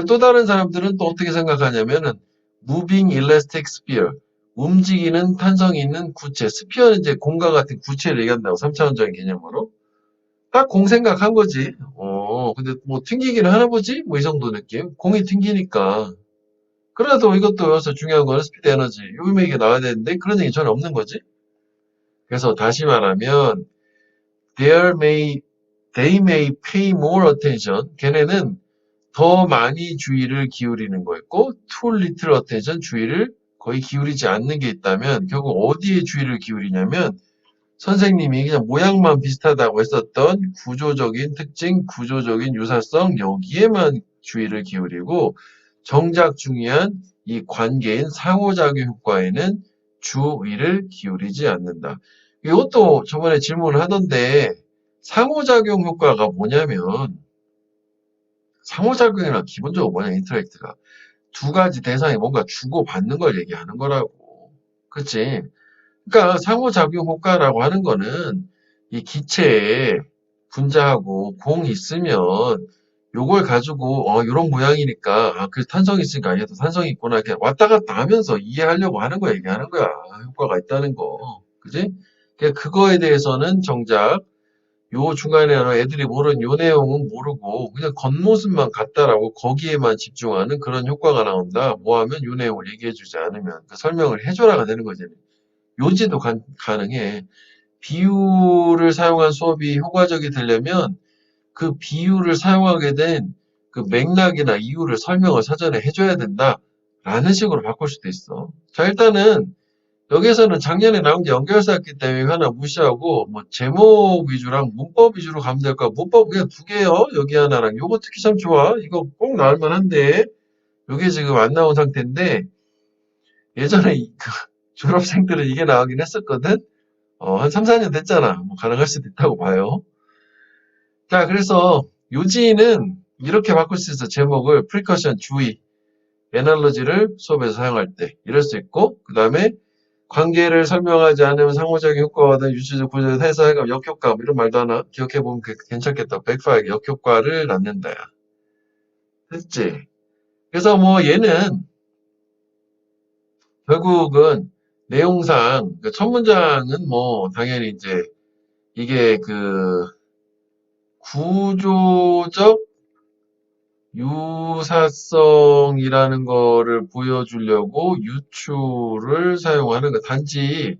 또 다른 사람들은 또 어떻게 생각하냐면은 moving elastic sphere 움직이는 탄성이 있는 구체. 스피어는 이제 공과 같은 구체를 얘기한다고 3차원적인 개념으로. 딱 공 생각한 거지. 근데 뭐 튕기기는 하나 보지? 뭐 이 정도 느낌. 공이 튕기니까. 그래도 이것도 여기서 중요한 거는 스피드 에너지. 요 얘기가 나와야 되는데 그런 얘기 전혀 없는 거지. 그래서 다시 말하면 they may pay more attention. 걔네는 더 많이 주의를 기울이는 거 있고 too little attention 주의를 거의 기울이지 않는 게 있다면 결국 어디에 주의를 기울이냐면 선생님이 그냥 모양만 비슷하다고 했었던 구조적인 특징, 구조적인 유사성 여기에만 주의를 기울이고 정작 중요한 이 관계인 상호작용 효과에는 주의를 기울이지 않는다. 이것도 저번에 질문을 하던데 상호작용 효과가 뭐냐면 상호작용이란 기본적으로 뭐냐 인터랙트가 두 가지 대상이 뭔가 주고받는 걸 얘기하는 거라고. 그치? 그러니까 상호작용 효과라고 하는 거는 이 기체에 분자하고 공이 있으면 요걸 가지고 요런 모양이니까 그 탄성이 있으니까 얘도 탄성이 있구나 이렇게 왔다 갔다 하면서 이해하려고 하는 거 얘기하는 거야. 효과가 있다는 거. 그지? 그거에 대해서는 정작 요 중간에 애들이 모르는 요 내용은 모르고 그냥 겉모습만 같다라고 거기에만 집중하는 그런 효과가 나온다. 뭐 하면 요 내용을 얘기해주지 않으면 설명을 해줘라가 되는 거지. 요지도 가능해. 비유를 사용한 수업이 효과적이 되려면 그 비유를 사용하게 된 그 맥락이나 이유를 설명을 사전에 해줘야 된다. 라는 식으로 바꿀 수도 있어. 자, 일단은 여기에서는 작년에 나온 게 연결사였기 때문에 하나 무시하고 뭐 제목 위주랑 문법 위주로 가면 될 거야. 문법 그냥 두 개요. 여기 하나랑 요거 특히 참 좋아. 이거 꼭 나올 만한데 요게 지금 안 나온 상태인데 예전에 그 졸업생들은 이게 나오긴 했었거든. 한 3, 4년 됐잖아. 뭐 가능할 수도 있다고 봐요. 자, 그래서 요지는 이렇게 바꿀 수 있어. 제목을 프리커션 주의, 애널로지를 수업에서 사용할 때 이럴 수 있고 그 다음에 관계를 설명하지 않으면 상호작용 효과와는 유추적 구조적 해석감, 역효과 뭐 이런 말도 하나 기억해보면 괜찮겠다. 백파의 역효과를 낳는다. 됐지? 그래서 뭐 얘는 결국은 내용상 첫 문장은 뭐 당연히 이제 이게 그 구조적 유사성이라는 거를 보여주려고 유추를 사용하는 거. 단지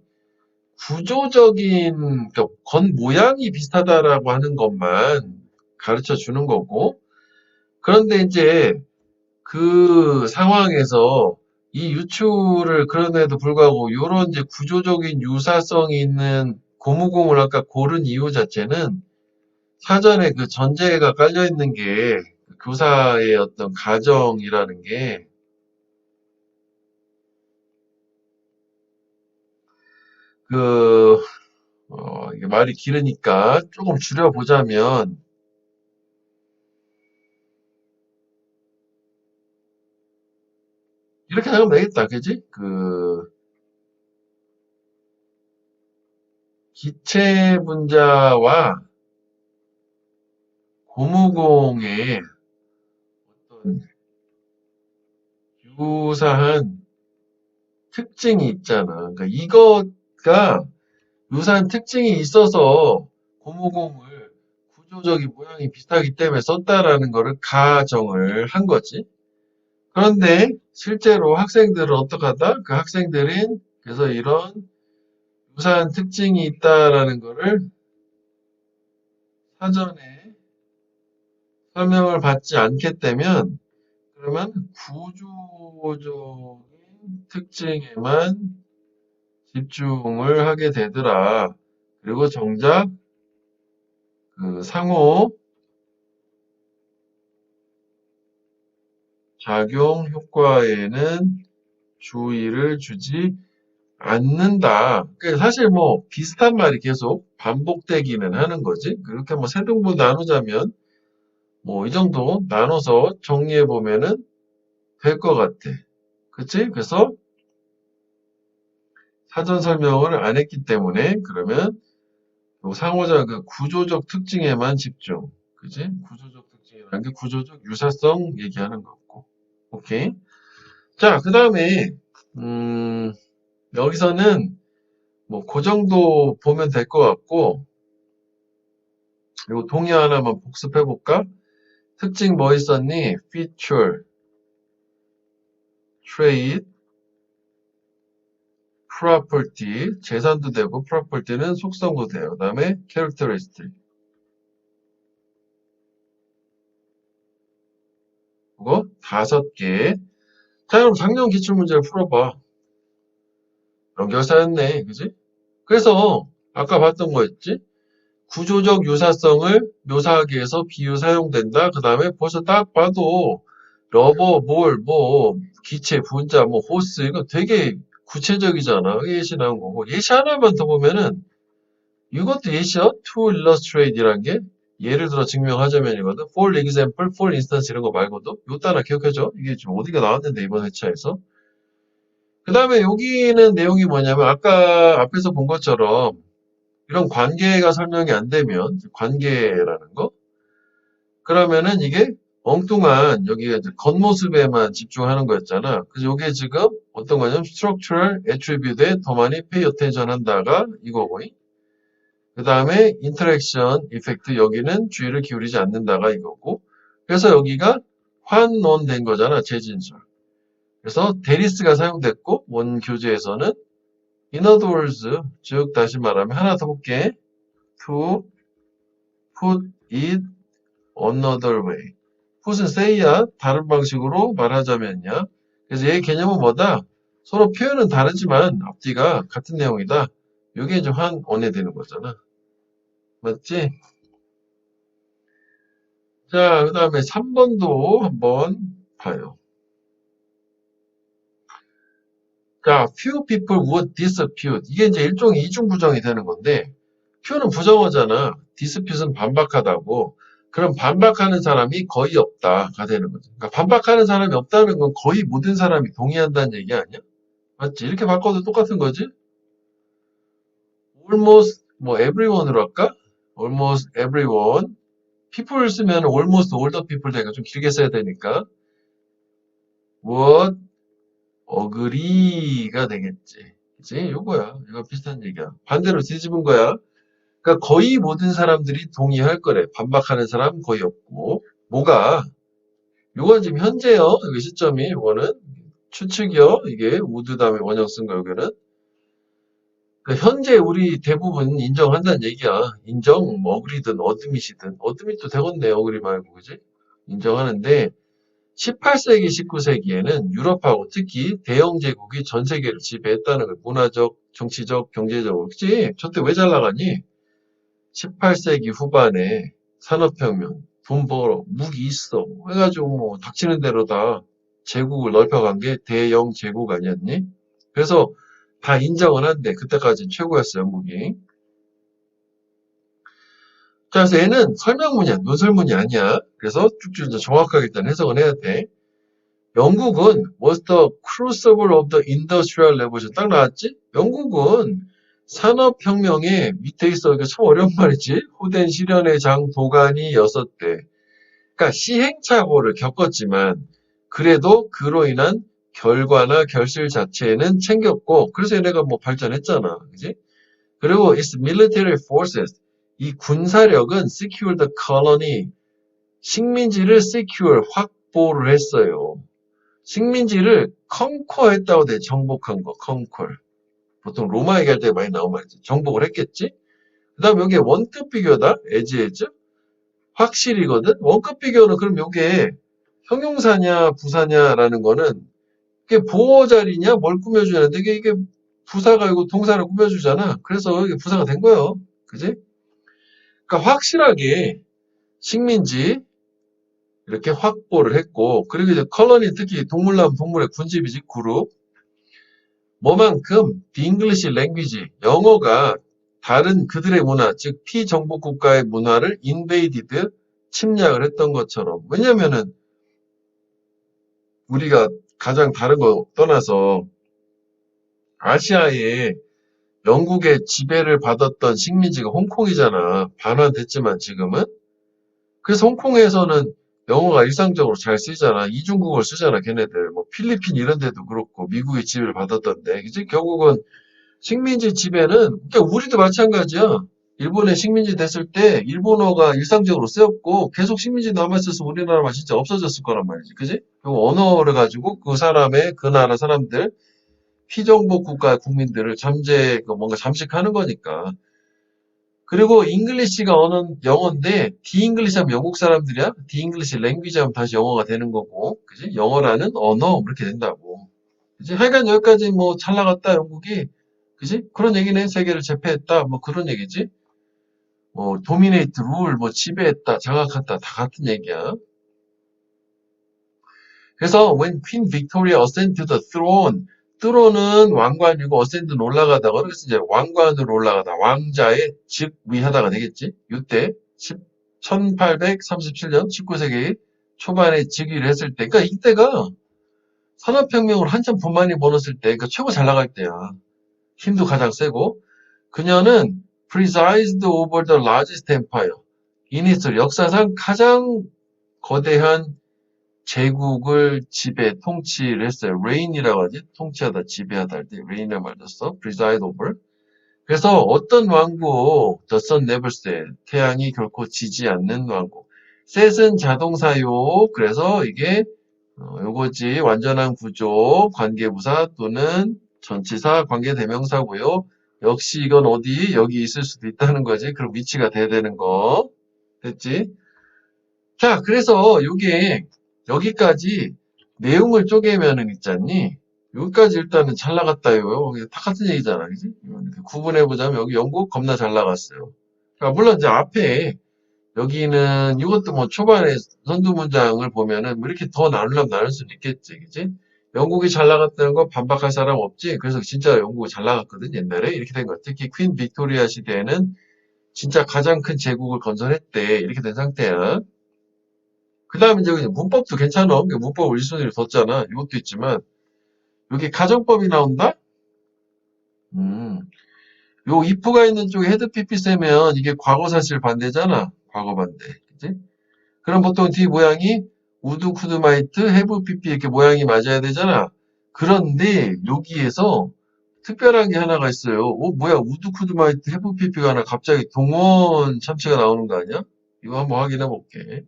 구조적인, 그러니까 겉모양이 비슷하다라고 하는 것만 가르쳐 주는 거고, 그런데 이제 그 상황에서 이 유추를 그런데도 불구하고 이런 이제 구조적인 유사성이 있는 고무공을 아까 고른 이유 자체는 사전에 그 전제가 깔려 있는 게 교사의 어떤 가정이라는 게 그, 이게 말이 길으니까 조금 줄여보자면 이렇게 하면 되겠다. 그지? 그 기체 분자와 고무공의 어떤 유사한 특징이 있잖아. 그러니까 이거가 유사한 특징이 있어서 고무공을 구조적인 모양이 비슷하기 때문에 썼다라는 거를 가정을 한 거지. 그런데 실제로 학생들은 어떡하다? 그 학생들은 그래서 이런 유사한 특징이 있다라는 거를 사전에 설명을 받지 않게 되면 그러면 구조적인 특징에만 집중을 하게 되더라. 그리고 정작 그 상호 작용 효과에는 주의를 주지 않는다. 그러니까 사실 뭐 비슷한 말이 계속 반복되기는 하는 거지. 그렇게 뭐 세 등분 나누자면 뭐 이 정도 나눠서 정리해 보면은 될 것 같아. 그치? 그래서 사전 설명을 안 했기 때문에 그러면 요 상호작 그 구조적 특징에만 집중. 그지? 구조적 특징이라는 게 구조적 유사성 얘기하는 거고. 오케이. 자, 그 다음에, 여기서는 뭐, 그 정도 보면 될 것 같고, 요 동의 하나만 복습해 볼까? 특징 뭐 있었니? feature, trait, property, 재산도 되고, property는 속성도 돼요. 그 다음에 characteristic. 그거 5개. 자, 그럼 작년 기출문제를 풀어봐. 연결사였네. 그지? 그래서, 아까 봤던 거였지? 구조적 유사성을 묘사하기 위해서 비유 사용된다. 그 다음에 벌써 딱 봐도 러버, 뭘, 뭐, 기체, 분자, 뭐, 호스, 이거 되게 구체적이잖아. 예시 나온 거고. 예시 하나만 더 보면은 이것도 예시야. to illustrate 이란 게 예를 들어 증명하자면이거든. for example, for instance 이런 거 말고도 요거 하나 기억해줘. 이게 지금 어디가 나왔는데 이번 회차에서. 그 다음에 여기는 내용이 뭐냐면 아까 앞에서 본 것처럼 이런 관계가 설명이 안 되면 관계라는 거 그러면은 이게 엉뚱한 여기가 이제 겉모습에만 집중하는 거였잖아. 그래서 이게 지금 어떤 거냐면 structural attribute에 더 많이 pay attention 한다가 이거고. 그 다음에 인터랙션 이펙트 여기는 주의를 기울이지 않는다가 이거고 그래서 여기가 환원된 거잖아 재진술. 그래서 데리스가 사용됐고 원교재에서는 in other words 즉 다시 말하면 하나 더 볼게. to put it another way. put은 say야 다른 방식으로 말하자면요. 그래서 얘의 개념은 뭐다? 서로 표현은 다르지만 앞뒤가 같은 내용이다. 이게 이제 환원이 되는 거잖아. 맞지? 자, 그 다음에 3번도 한번 봐요. 자, few people would dispute. 이게 이제 일종의 이중부정이 되는 건데, few는 부정어잖아. dispute는 반박하다고. 그럼 반박하는 사람이 거의 없다가 되는 거죠. 그러니까 반박하는 사람이 없다는 건 거의 모든 사람이 동의한다는 얘기 아니야? 맞지? 이렇게 바꿔도 똑같은 거지? almost, 뭐, everyone으로 할까? almost everyone. people 쓰면 almost all the people 되니까 좀 길게 써야 되니까. would agree가 되겠지. 그치? 요거야. 이거 비슷한 얘기야. 반대로 뒤집은 거야. 그러니까 거의 모든 사람들이 동의할 거래. 반박하는 사람 거의 없고. 뭐가? 요건 지금 현재요. 여기 시점이, 요거는 추측이요. 이게 우드 다음에 원형 쓴 거, 여기는. 그러니까 현재 우리 대부분 인정한다는 얘기야. 인정, 뭐, 어그리든, 어드밋이든. 어드밋도 되겠네, 어그리 말고, 그지? 인정하는데, 18세기, 19세기에는 유럽하고 특히 대영 제국이 전 세계를 지배했다는 걸 문화적, 정치적, 경제적으로. 그치? 저때 왜 잘 나가니? 18세기 후반에 산업혁명, 돈 벌어, 무기 있어. 해가지고 뭐 닥치는 대로 다 제국을 넓혀간 게 대영 제국 아니었니? 그래서 다 인정은 한데 그때까지 최고였어, 영국이. 자, 그래서 얘는 설명문이야, 논설문이 아니야. 그래서 쭉쭉 이제 정확하게 일단 해석은 해야 돼. 영국은 was the crucible of the industrial revolution. 딱 나왔지? 영국은 산업혁명의 밑에 있어. 이게 참 어려운 말이지. 호된 시련의 장 도가니 6대. 그러니까 시행착오를 겪었지만 그래도 그로 인한 결과나 결실 자체는 챙겼고 그래서 얘네가 뭐 발전했잖아. 그지? 그리고 its military forces. 이 군사력은 secure the colony. 식민지를 secure, 확보를 했어요. 식민지를 컨커했다고 돼. 정복한 거, 컨커. 보통 로마 얘기할 때 많이 나온 말이지. 정복을 했겠지? 그 다음 여기에 원급 비교다. as. 확실이거든? 원급 비교는 그럼 요게 형용사냐, 부사냐라는 거는 이게 보호 자리냐, 뭘 꾸며주냐는데 이게 부사가 이거 동사를 꾸며주잖아. 그래서 이게 부사가 된 거예요. 그지? 그러니까 확실하게 식민지 이렇게 확보를 했고, 그리고 이제 컬러니 특히 동물남 동물의 군집이지, 그룹. 뭐만큼 the English language, 영어가 다른 그들의 문화, 즉 피정복 국가의 문화를 invaded, 침략을 했던 것처럼. 왜냐면은 우리가 가장 다른 거 떠나서 아시아에 영국의 지배를 받았던 식민지가 홍콩이잖아. 반환됐지만 지금은. 그래서 홍콩에서는 영어가 일상적으로 잘 쓰이잖아. 이중국어를 쓰잖아, 걔네들. 뭐 필리핀 이런 데도 그렇고 미국의 지배를 받았던데. 이제 결국은 식민지 지배는 그러니까 우리도 마찬가지야. 일본에 식민지 됐을 때 일본어가 일상적으로 쓰였고 계속 식민지 남아있어서 우리나라만 진짜 없어졌을 거란 말이지. 그지? 그리고 언어를 가지고 그 사람의 그 나라 사람들 피정복 국가 국민들을 뭔가 잠식하는 거니까. 그리고 잉글리시가 영어인데 디잉글리시 하면 영국 사람들이야. 디잉글리시 랭귀지 하면 다시 영어가 되는 거고. 그지? 영어라는 언어 이렇게 된다고. 그지? 하여간 여기까지 뭐 잘 나갔다 영국이. 그지? 그런 얘기네. 세계를 제패했다. 뭐 그런 얘기지. 뭐 도미네이트 룰 뭐 지배했다. 장악했다. 다 같은 얘기야. 그래서 when Queen Victoria ascended to the throne, throne은 왕관이고 ascend는 올라가다가 그래서 이제 왕관으로 올라가다 왕자의 즉위하다가 되겠지. 이때 1837년 19세기 초반에 즉위를 했을 때, 그러니까 이때가 산업혁명으로 한참 돈 많이 벌었을 때, 그러니까 최고 잘 나갈 때야. 힘도 가장 세고 그녀는 presided over the largest empire. in history 역사상 가장 거대한 제국을 통치를 했어요. reign이라고 하지. 통치하다, 지배하다 할 때 reign이라고 말했어. preside over. 그래서 어떤 왕국, The sun never set, 태양이 결코 지지 않는 왕국. set은 자동사요. 그래서 이게 요거지 완전한 구조, 관계부사 또는 전치사, 관계대명사고요. 역시 이건 어디? 여기 있을 수도 있다는 거지. 그럼 위치가 돼야 되는 거. 됐지? 자, 그래서 요게 여기까지 내용을 쪼개면은 있잖니? 여기까지 일단은 잘 나갔다요. 이게 다 같은 얘기잖아. 그지? 이렇게 구분해보자면 여기 영국 겁나 잘 나갔어요. 그러니까 물론 이제 앞에 여기는 이것도 뭐 초반에 선두 문장을 보면은 뭐 이렇게 더 나누려면 나눌 수는 있겠지. 그지? 영국이 잘 나갔다는 거 반박할 사람 없지? 그래서 진짜 영국이 잘 나갔거든, 옛날에. 이렇게 된 거. 특히 퀸 빅토리아 시대에는 진짜 가장 큰 제국을 건설했대. 이렇게 된 상태야. 그 다음에 이제 문법도 괜찮아. 문법을 1순위로 뒀잖아. 이것도 있지만, 여기 가정법이 나온다? 음, 요 if가 있는 쪽에 헤드 PP 세면 이게 과거 사실 반대잖아. 과거 반대. 그지? 그럼 보통 뒤 모양이 우드, 쿠드, 마이트, 해브, PP 이렇게 모양이 맞아야 되잖아. 그런데 여기에서 특별한 게 하나가 있어요. 뭐야, 우드, 쿠드, 마이트, 해브, PP가 하나 갑자기 동원 참치가 나오는 거 아니야? 이거 한번 확인해 볼게.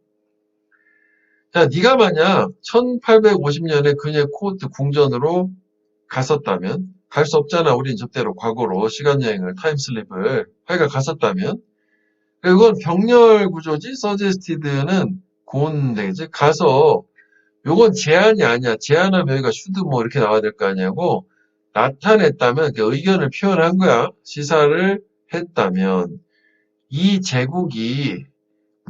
자, 네가 만약 1850년에 그녀의 코호트 궁전으로 갔었다면, 갈 수 없잖아. 우린 저때로 과거로 시간여행을, 타임슬립을 하여간 갔었다면, 이건 병렬 구조지. 서제스티드는 고운되지. 가서 요건 제안이 아니야. 제안하면 여기가 슈드 뭐 이렇게 나와야 될 거 아니냐고. 나타냈다면 그 의견을 표현한 거야. 시사를 했다면 이 제국이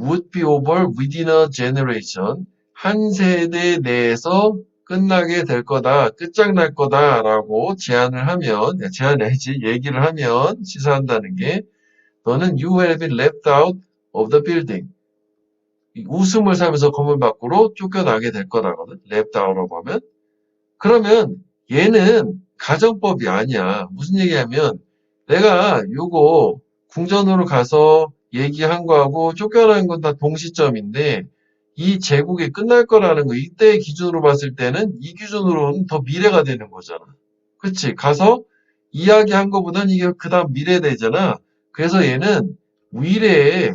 would be over within a generation. 한 세대 내에서 끝나게 될 거다. 끝장날 거다라고 제안을 하면, 제안이 아니지. 얘기를 하면 시사한다는 게 너는 you have been left out of the building. 웃음을 사면서 건물 밖으로 쫓겨나게 될 거라거든. left out라고 하면. 그러면 얘는 가정법이 아니야. 무슨 얘기냐면 내가 요거 궁전으로 가서 얘기한 거하고 쫓겨나는 건 다 동시점인데 이 제국이 끝날 거라는 거 이때의 기준으로 봤을 때는 이 기준으로는 더 미래가 되는 거잖아. 그치? 가서 이야기한 거보다는 이게 그 다음 미래되잖아. 그래서 얘는 미래에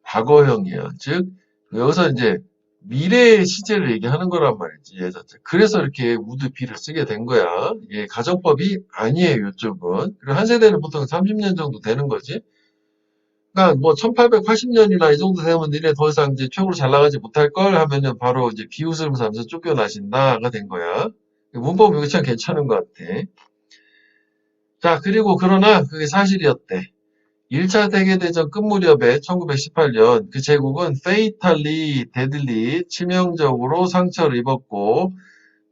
과거형이야. 즉, 여기서 이제 미래의 시제를 얘기하는 거란 말이지, 얘 자체. 그래서 이렇게 우드 B를 쓰게 된 거야. 이게 가정법이 아니에요, 이쪽은. 그리고 한 세대는 보통 30년 정도 되는 거지. 그러니까 뭐 1880년이나 이 정도 되면 니네 더 이상 이제 최고로 잘 나가지 못할 걸 하면은 바로 이제 비웃음을 하면서 쫓겨나신다가 된 거야. 문법 이거 참 괜찮은 것 같아. 자, 그리고 그러나 그게 사실이었대. 1차 세계대전 끝 무렵에 1918년 그 제국은 페이탈리 데들리 치명적으로 상처를 입었고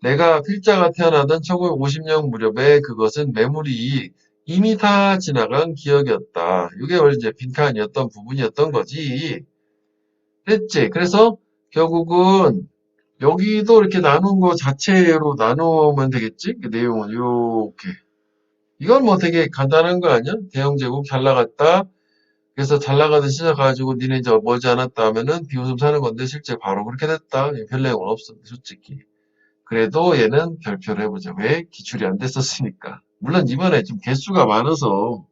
내가 필자가 태어나던 1950년 무렵에 그것은 매물이 이미 다 지나간 기억이었다. 이게 원래 이제 빈칸이었던 부분이었던 거지. 됐지? 그래서 결국은 여기도 이렇게 나눈 거 자체로 나누면 되겠지? 그 내용은 이렇게. 이건 뭐 되게 간단한 거 아니야? 대영제국 잘 나갔다. 그래서 잘 나가던 시절 가지고 니네 이제 멀지 않았다 하면은 비웃음 사는 건데 실제 바로 그렇게 됐다. 별 내용은 없어, 솔직히. 그래도 얘는 별표를 해보자. 왜? 기출이 안 됐었으니까. 물론 이번에 좀 개수가 많아서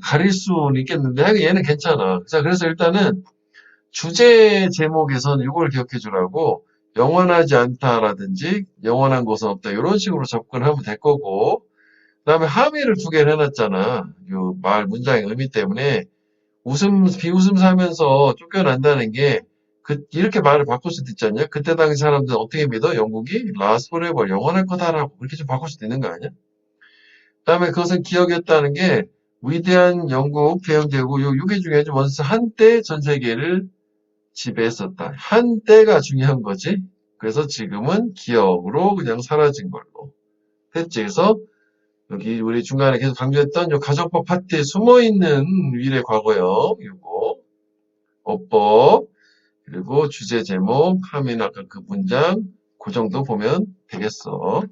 가릴 수는 있겠는데 하여간 얘는 괜찮아. 자, 그래서 일단은 주제 제목에서는 이걸 기억해 주라고 영원하지 않다라든지 영원한 것은 없다 이런 식으로 접근하면 될 거고 그 다음에 함의를 두 개를 해놨잖아. 요 말 문장의 의미 때문에 비웃음 사면서 쫓겨난다는 게, 이렇게 말을 바꿀 수도 있지 않냐? 그때 당시 사람들은 어떻게 믿어? 영국이 last forever, 영원할 거다라고. 그렇게 좀 바꿀 수도 있는 거 아니야? 그 다음에 그것은 기억이었다는 게, 위대한 영국 대영제국, 요게 중요하지. 원스 한때 전 세계를 지배했었다. 한때가 중요한 거지. 그래서 지금은 기억으로 그냥 사라진 걸로. 됐지? 그래서 여기 우리 중간에 계속 강조했던 요 가정법 파트에 숨어있는 위례 과거형 요거 어법 그리고 주제 제목 하면 아까 그 문장 그 정도 보면 되겠어.